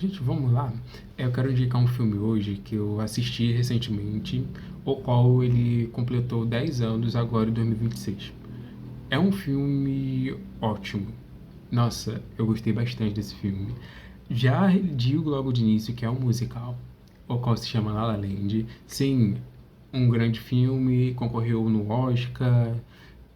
Gente, vamos lá. Eu quero indicar um filme hoje que eu assisti recentemente, o qual ele completou 10 anos agora em 2026. É um filme ótimo. Nossa, eu gostei bastante desse filme. Já digo logo de início que é um musical, o qual se chama La La Land. Sim, um grande filme, concorreu no Oscar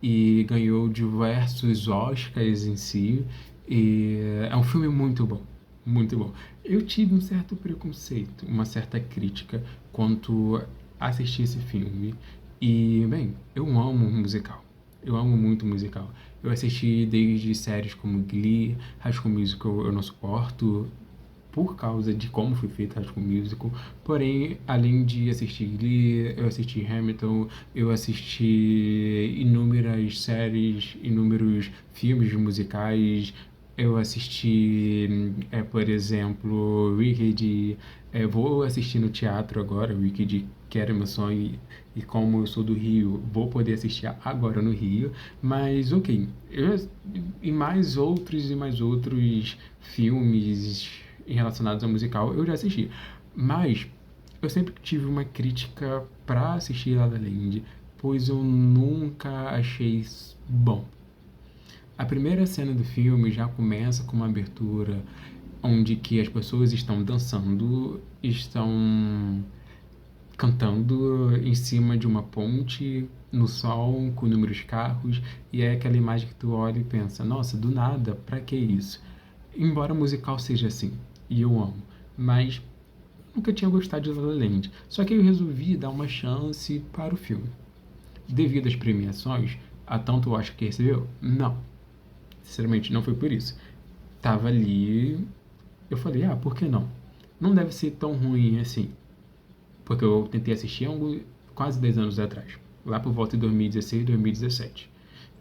e ganhou diversos Oscars em si. E é um filme muito bom, muito bom. Eu tive um certo preconceito, uma certa crítica quanto a assistir esse filme. E, bem, eu amo musical. Eu amo muito musical. Eu assisti desde séries como Glee, High School Musical eu não suporto, por causa de como foi feita High School Musical. Porém, além de assistir Glee, eu assisti Hamilton, eu assisti inúmeras séries, inúmeros filmes musicais. Eu assisti, por exemplo, Wicked. Vou assistir no teatro agora, Wicked, que era meu sonho. E como eu sou do Rio, vou poder assistir agora no Rio. Mas, ok. E mais outros filmes relacionados ao musical eu já assisti. Mas eu sempre tive uma crítica pra assistir La La Land, pois eu nunca achei bom. A primeira cena do filme já começa com uma abertura onde que as pessoas estão dançando, estão cantando em cima de uma ponte no sol com inúmeros carros, e é aquela imagem que tu olha e pensa, nossa, do nada, pra que isso? Embora o musical seja assim, e eu amo, mas nunca tinha gostado de La La Land. Só que eu resolvi dar uma chance para o filme. Devido às premiações, a tanto eu acho que recebeu? Não. Sinceramente, não foi por isso. Tava ali, eu falei, por que não? Não deve ser tão ruim assim. Porque eu tentei assistir há quase 10 anos atrás. Lá por volta de 2016, 2017.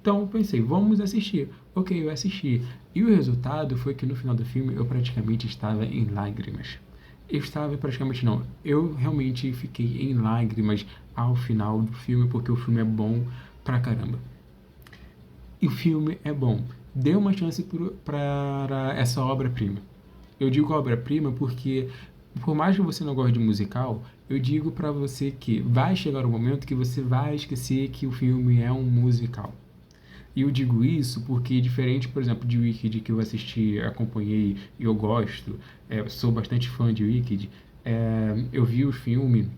Então eu pensei, vamos assistir. Ok, eu assisti. E o resultado foi que no final do filme eu praticamente estava em lágrimas. Eu estava praticamente não. Eu realmente fiquei em lágrimas ao final do filme, porque o filme é bom pra caramba. E o filme é bom. Dê uma chance para essa obra-prima. Eu digo obra-prima porque, por mais que você não goste de musical, eu digo pra você que vai chegar um momento que você vai esquecer que o filme é um musical. E eu digo isso porque, diferente, por exemplo, de Wicked, que eu assisti, acompanhei e eu gosto, sou bastante fã de Wicked, eu vi o filme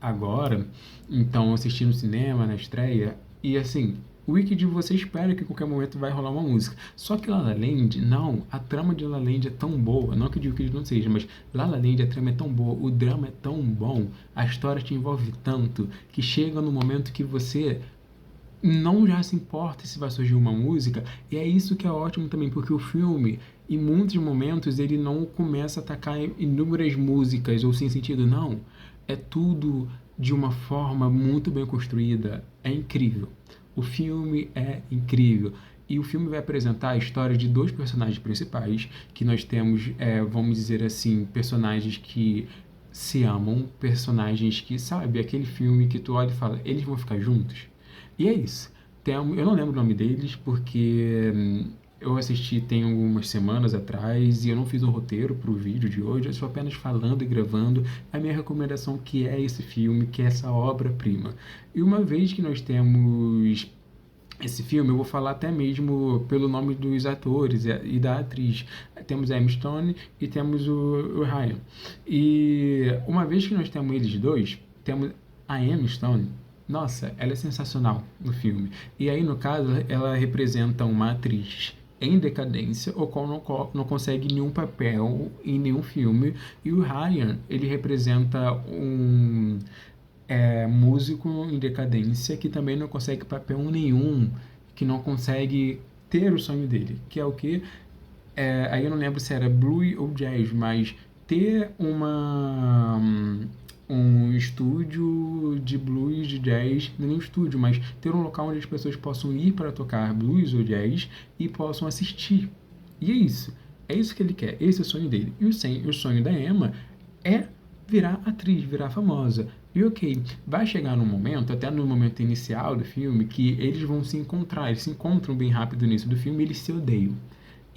agora, então assisti no cinema, na estreia, e assim, o Wicked você espera que a qualquer momento vai rolar uma música. Só que La La Land, não, a trama de La La Land é tão boa, não que de Wicked não seja, mas La La Land a trama é tão boa, o drama é tão bom, a história te envolve tanto, que chega no momento que você não já se importa se vai surgir uma música, e é isso que é ótimo também, porque o filme, em muitos momentos, ele não começa a atacar inúmeras músicas ou sem sentido, não. É tudo de uma forma muito bem construída, é incrível. O filme é incrível. E o filme vai apresentar a história de dois personagens principais, que nós temos, vamos dizer assim, personagens que se amam, personagens que, sabe, aquele filme que tu olha e fala, eles vão ficar juntos? E é isso. Eu não lembro o nome deles porque eu assisti tem algumas semanas atrás e eu não fiz um roteiro para o vídeo de hoje, eu estou apenas falando e gravando a minha recomendação que é esse filme, que é essa obra-prima. E uma vez que nós temos esse filme, eu vou falar até mesmo pelo nome dos atores e da atriz. Temos a Emma Stone e temos o Ryan. E uma vez que nós temos eles dois, temos a Emma Stone. Nossa, ela é sensacional no filme. E aí, no caso, ela representa uma atriz em decadência, o qual não consegue nenhum papel em nenhum filme. E o Ryan, ele representa um músico em decadência que também não consegue papel nenhum, que não consegue ter o sonho dele, que é o que aí eu não lembro se era blues ou jazz, mas ter um estúdio de blues, de jazz, não é nem um estúdio, mas ter um local onde as pessoas possam ir para tocar blues ou jazz e possam assistir. E é isso. É isso que ele quer. Esse é o sonho dele. E o sonho da Emma é virar atriz, virar famosa. E ok, vai chegar num momento, até no momento inicial do filme, que eles vão se encontrar. Eles se encontram bem rápido no início do filme e eles se odeiam.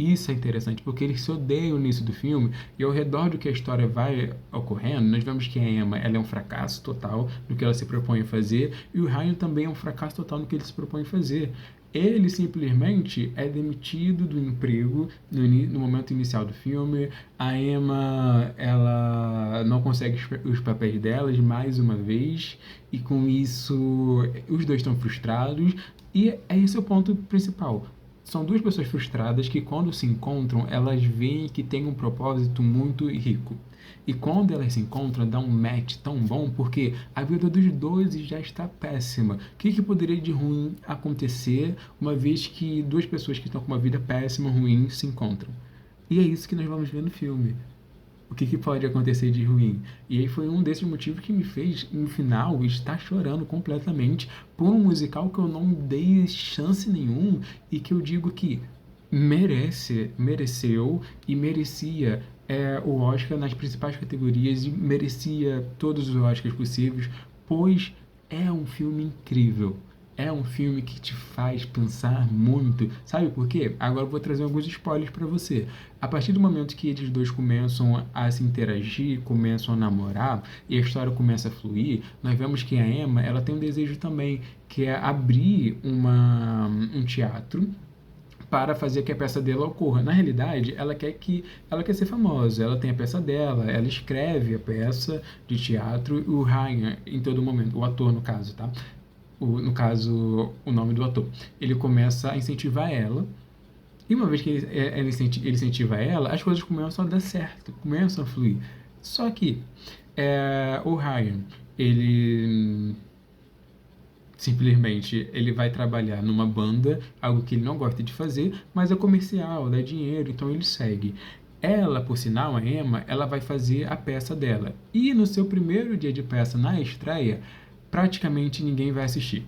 Isso é interessante, porque eles se odeiam no início do filme, e ao redor do que a história vai ocorrendo, nós vemos que a Emma, ela é um fracasso total no que ela se propõe a fazer, e o Ryan também é um fracasso total no que ele se propõe a fazer. Ele simplesmente é demitido do emprego no momento inicial do filme. A Emma, ela não consegue os papéis delas mais uma vez, e com isso os dois estão frustrados. E esse é o ponto principal. São duas pessoas frustradas que, quando se encontram, elas veem que tem um propósito muito rico. E quando elas se encontram, dá um match tão bom, porque a vida dos dois já está péssima. O que poderia de ruim acontecer uma vez que duas pessoas que estão com uma vida péssima, ruim, se encontram? E é isso que nós vamos ver no filme. O que pode acontecer de ruim? E aí foi um desses motivos que me fez, no final, estar chorando completamente por um musical que eu não dei chance nenhum e que eu digo que mereceu e merecia o Oscar nas principais categorias, e merecia todos os Oscars possíveis, pois é um filme incrível. É um filme que te faz pensar muito. Sabe por quê? Agora eu vou trazer alguns spoilers para você. A partir do momento que eles dois começam a se interagir, começam a namorar e a história começa a fluir, nós vemos que a Emma, ela tem um desejo também, que é abrir um teatro para fazer que a peça dela ocorra. Na realidade, ela quer ser famosa, ela tem a peça dela, ela escreve a peça de teatro, e o Ryan, em todo momento, o ator no caso, tá? No caso, o nome do ator. Ele começa a incentivar ela, e uma vez que ele incentiva ela, as coisas começam a dar certo, começam a fluir. Só que o Ryan, ele simplesmente ele vai trabalhar numa banda, algo que ele não gosta de fazer, mas é comercial, dá dinheiro, então ele segue. Ela, por sinal, a Emma, ela vai fazer a peça dela. E no seu primeiro dia de peça, na estreia, praticamente ninguém vai assistir.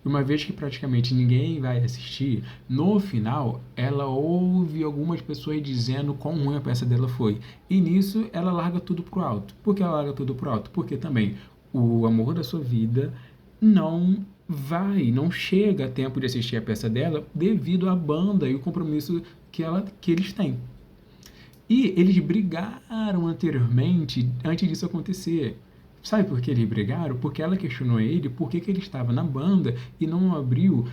Uma vez que praticamente ninguém vai assistir, no final, ela ouve algumas pessoas dizendo quão ruim a peça dela foi. E nisso, ela larga tudo pro alto. Por que ela larga tudo pro alto? Porque também o amor da sua vida não chega a tempo de assistir a peça dela devido à banda e o compromisso que eles têm. E eles brigaram anteriormente, antes disso acontecer. Sabe por que eles brigaram? Porque ela questionou ele por que ele estava na banda e não abriu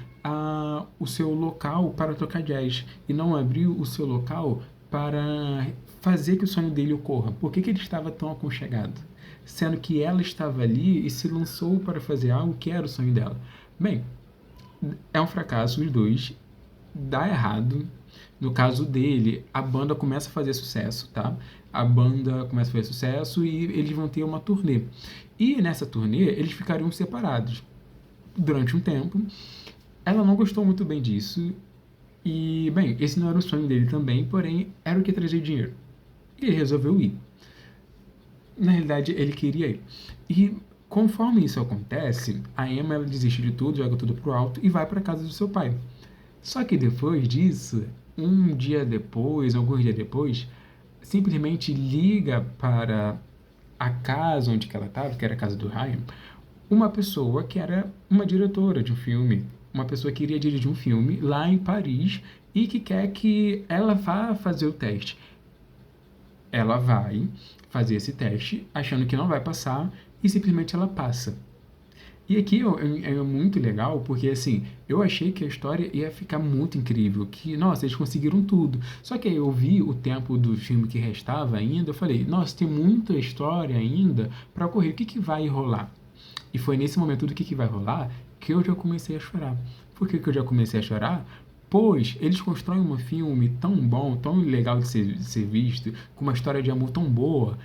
o seu local para tocar jazz. E não abriu o seu local para fazer que o sonho dele ocorra. Por que ele estava tão aconchegado? Sendo que ela estava ali e se lançou para fazer algo que era o sonho dela. Bem, é um fracasso os dois, dá errado. No caso dele, a banda começa a fazer sucesso, tá? A banda começa a fazer sucesso e eles vão ter uma turnê. E nessa turnê, eles ficariam separados durante um tempo. Ela não gostou muito bem disso. E, bem, esse não era o sonho dele também, porém, era o que trazia dinheiro. E ele resolveu ir. Na realidade, ele queria ir. E conforme isso acontece, a Emma ela desiste de tudo, joga tudo pro alto e vai para casa do seu pai. Só que depois disso, um dia depois, alguns dias depois, simplesmente liga para a casa onde ela estava, que era a casa do Ryan, uma pessoa que era uma diretora de um filme, uma pessoa que iria dirigir um filme lá em Paris e que quer que ela vá fazer o teste. Ela vai fazer esse teste achando que não vai passar e simplesmente ela passa. E aqui é muito legal porque, assim, eu achei que a história ia ficar muito incrível, que, nossa, eles conseguiram tudo. Só que aí eu vi o tempo do filme que restava ainda, eu falei, nossa, tem muita história ainda para ocorrer, o que vai rolar? E foi nesse momento do que vai rolar que eu já comecei a chorar. Por que eu já comecei a chorar? Pois eles constroem um filme tão bom, tão legal de ser visto, com uma história de amor tão boa,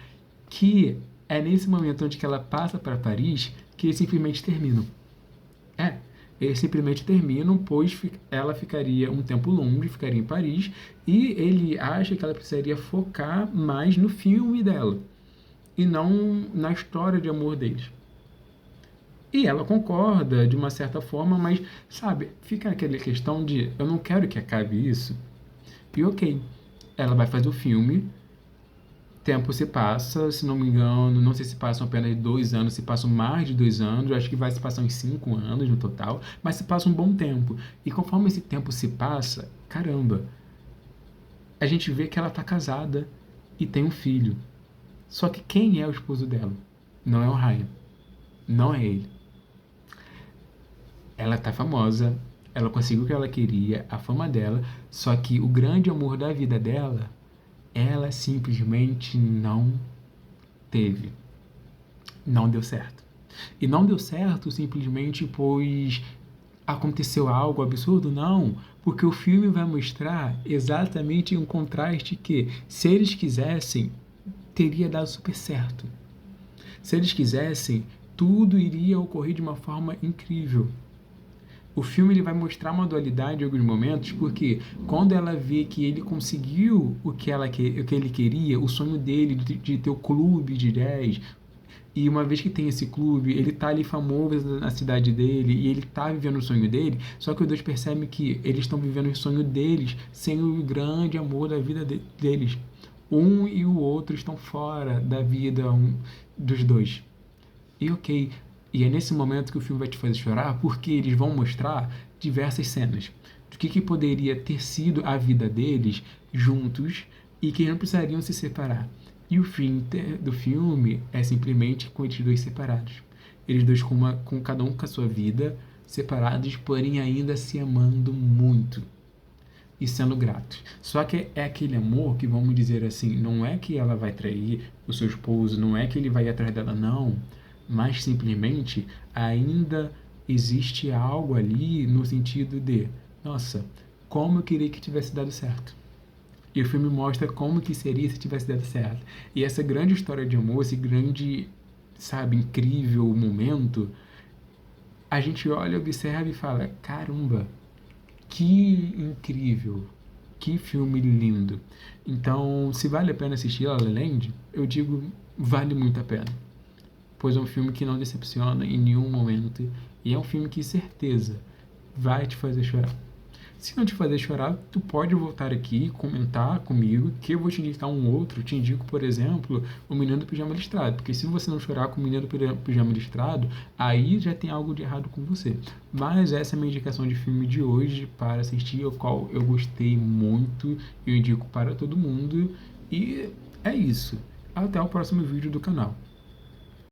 que é nesse momento onde que ela passa para Paris que eles simplesmente terminam. Eles simplesmente terminam, pois ela ficaria um tempo longe, ficaria em Paris, e ele acha que ela precisaria focar mais no filme dela, e não na história de amor deles. E ela concorda de uma certa forma, mas, sabe, fica aquela questão de eu não quero que acabe isso. E ok, ela vai fazer o filme, tempo se passa, se não me engano, não sei se passam apenas 2 anos, se passam mais de 2 anos, acho que vai se passar uns 5 anos no total, mas se passa um bom tempo. E conforme esse tempo se passa, caramba, a gente vê que ela tá casada e tem um filho. Só que quem é o esposo dela? Não é o Ryan. Não é ele. Ela tá famosa, ela conseguiu o que ela queria, a fama dela, só que o grande amor da vida dela, ela simplesmente não teve. Não deu certo. E não deu certo simplesmente pois aconteceu algo absurdo? Não, porque o filme vai mostrar exatamente um contraste que, se eles quisessem, teria dado super certo. Se eles quisessem, tudo iria ocorrer de uma forma incrível. O filme ele vai mostrar uma dualidade em alguns momentos, porque quando ela vê que ele conseguiu o que ele queria, o sonho dele de ter o clube de 10, e uma vez que tem esse clube, ele tá ali famoso na cidade dele e ele tá vivendo o sonho dele, só que os dois percebem que eles estão vivendo o sonho deles sem o grande amor da vida deles. Um e o outro estão fora da vida dos dois. E ok, e é nesse momento que o filme vai te fazer chorar, porque eles vão mostrar diversas cenas do que poderia ter sido a vida deles juntos e que não precisariam se separar. E o fim do filme é simplesmente com eles dois separados. Eles dois com cada um com a sua vida, separados, porém ainda se amando muito e sendo gratos. Só que é aquele amor que, vamos dizer assim, não é que ela vai trair o seu esposo, não é que ele vai ir atrás dela, não. Mas simplesmente ainda existe algo ali no sentido de, nossa, como eu queria que tivesse dado certo. E o filme mostra como que seria se tivesse dado certo. E essa grande história de amor, esse grande, sabe, incrível momento, a gente olha, observa e fala, caramba, que incrível, que filme lindo. Então, se vale a pena assistir La La Land, eu digo, vale muito a pena. Pois é um filme que não decepciona em nenhum momento. E é um filme que, certeza, vai te fazer chorar. Se não te fazer chorar, tu pode voltar aqui e comentar comigo que eu vou te indicar um outro. Te indico, por exemplo, o Menino do Pijama Listrado. Porque se você não chorar com o Menino do Pijama Listrado, aí já tem algo de errado com você. Mas essa é a minha indicação de filme de hoje para assistir, o qual eu gostei muito. Eu indico para todo mundo. E é isso. Até o próximo vídeo do canal.